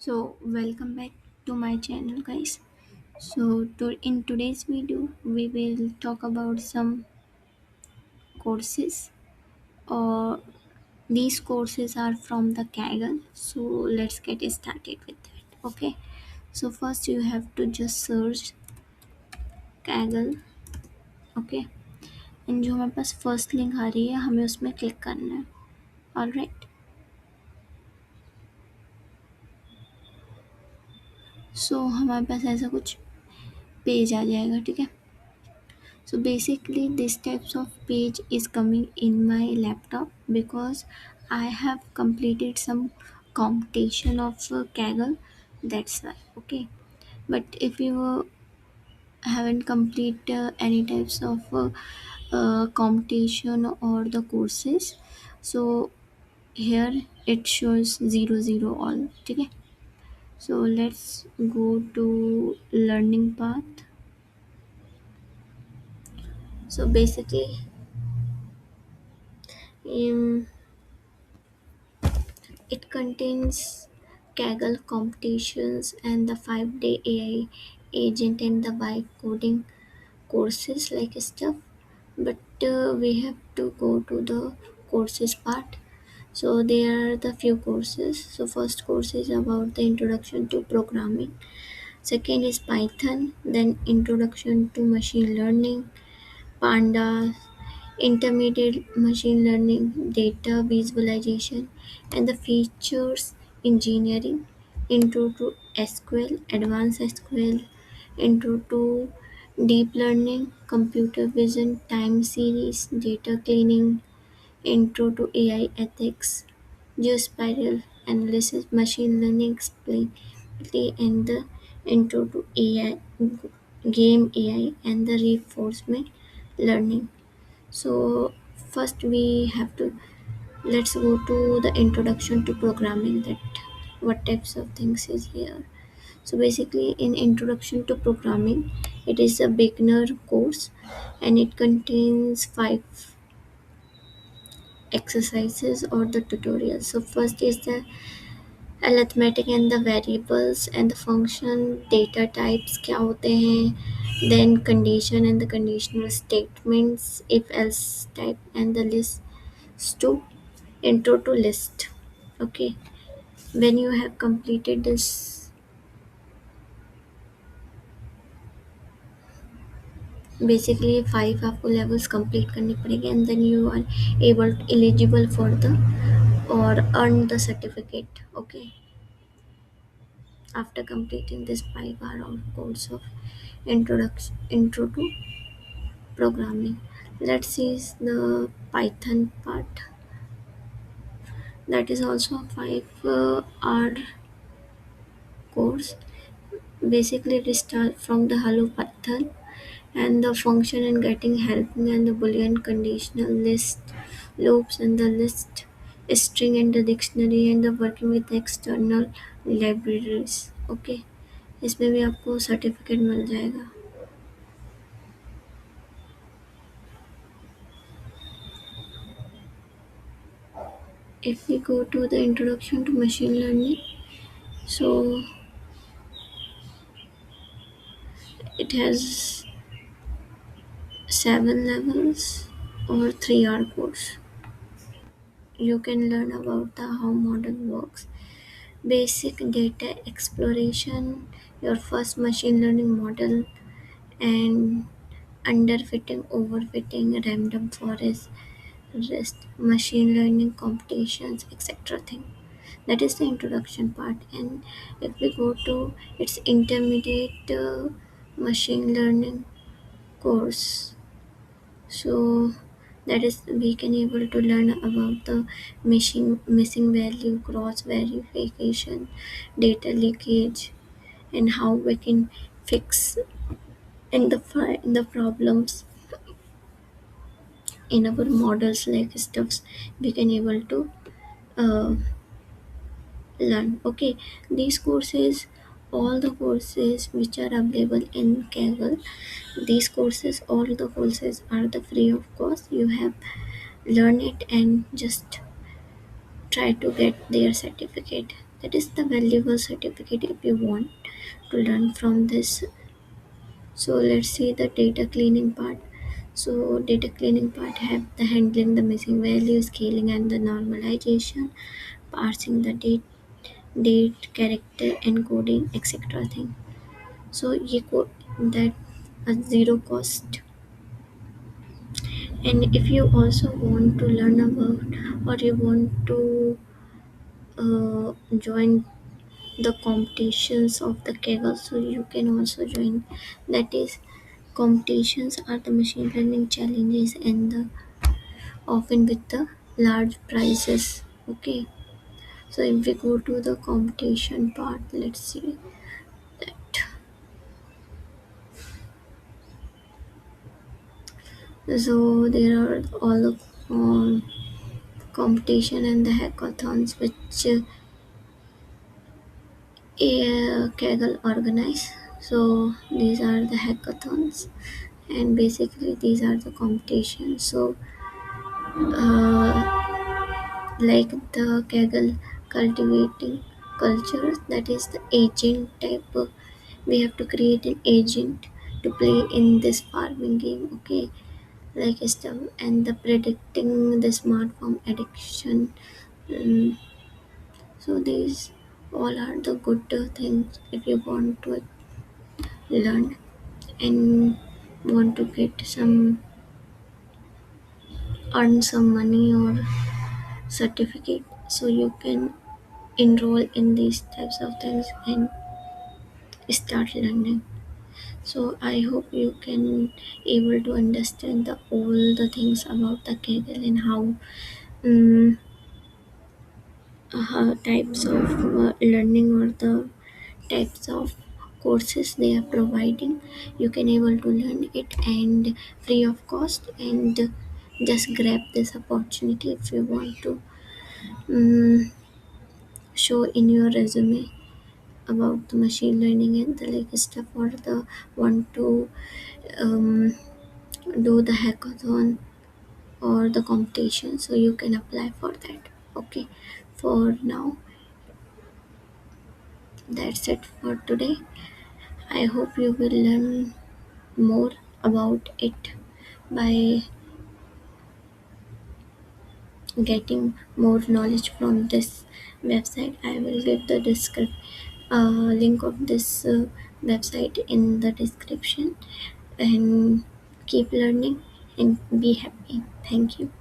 So welcome back to my channel, guys. In today's video we will talk about some courses, or these courses are from the Kaggle. So let's get started with that. Okay, so first you have to just search Kaggle. Okay, and जो हमारे पास first link आ रही है हमें उसमें click करना है. All right, सो हमारे पास ऐसा कुछ पेज आ जाएगा. ठीक है, so basically this types of page is coming in my laptop because I have completed some competition of Kaggle. That's why. Okay, but if you haven't completed any types of competition or the courses, so here it shows 0 0 all. Okay, so let's go to learning path. So basically um, it contains Kaggle competitions and the 5-day AI agent and the vibe coding courses like stuff. But we have to go to the courses part. So there are the few courses. So first course is about the introduction to programming. Second is Python, then introduction to machine learning, Pandas, intermediate machine learning, data visualization, and the features engineering, intro to SQL, advanced SQL, intro to deep learning, computer vision, time series, data cleaning, intro to AI ethics, geospatial analysis, machine learning explainability, and the intro to AI, game AI, and the reinforcement learning. So first we have to let's go to the introduction to programming, that what types of things is here. So basically in introduction to programming, it is a beginner course and it contains 5 exercises or the tutorials. So first is the arithmetic and the variables and the function, data types क्या होते हैं, then condition and the conditional statements, if else type, and the list to intro to list. Okay, when you have completed this, basically 5 आपको levels complete करनी पड़ेगी and then you are eligible for the or earn the certificate. Okay, after completing this 5 hour course of intro to programming. Let's see the Python part. That is also a 5 hour course. Basically, it starts from the hello Python and the function and getting helping and the boolean conditional list loops and the list string and the dictionary and the working with external libraries. Okay, इसमें भी आपको certificate मिल जाएगा. If we go to the introduction to machine learning, so it has 7 levels or 3 hour course. You can learn about the how model works, basic data exploration, your first machine learning model, and underfitting, overfitting, random forest, rest, machine learning computations, etc. thing. That is the introduction part. And if we go to its intermediate machine learning course, so that is we can able to learn about the missing value, cross verification, data leakage, and how we can fix in the problems in our models like stuffs we can able to uh, learn. Okay, these courses, all the courses which are available in Kaggle, these courses, all the courses are the free of course. You have learn it and just try to get their certificate. That is the valuable certificate if you want to learn from this. So let's see the data cleaning part. So data cleaning part have the handling the missing value, scaling and the normalization, parsing the date, character, encoding, etc. thing. So you could that at zero cost. And if you also want to learn about or you want to join the competitions of the Kaggle, so you can also join. That is, competitions are the machine learning challenges and the often with the large prizes. Okay, so if we go to the competition part, let's see that. So there are all the competition and the hackathons which Kaggle organize. So these are the hackathons, and basically these are the competitions. So uh, like the Kaggle cultivating culture, that is the agent type. We have to create an agent to play in this farming game. Okay, like stuff and the predicting the smartphone addiction. Um, so these all are the good things if you want to learn and want to get some earn some money or certificate, so you can enroll in these types of things and start learning. So I hope you can able to understand all the things about the Kaggle and how um, types of learning or the types of courses they are providing. You can able to learn it and free of cost, and just grab this opportunity if you want to um, show in your resume about the machine learning and the like stuff, or the want to um, do the hackathon or the competition, so you can apply for that. Okay, for now that's it for today. I hope you will learn more about it by getting more knowledge from this website. I will give the link of this website in the description, and keep learning and be happy. Thank you.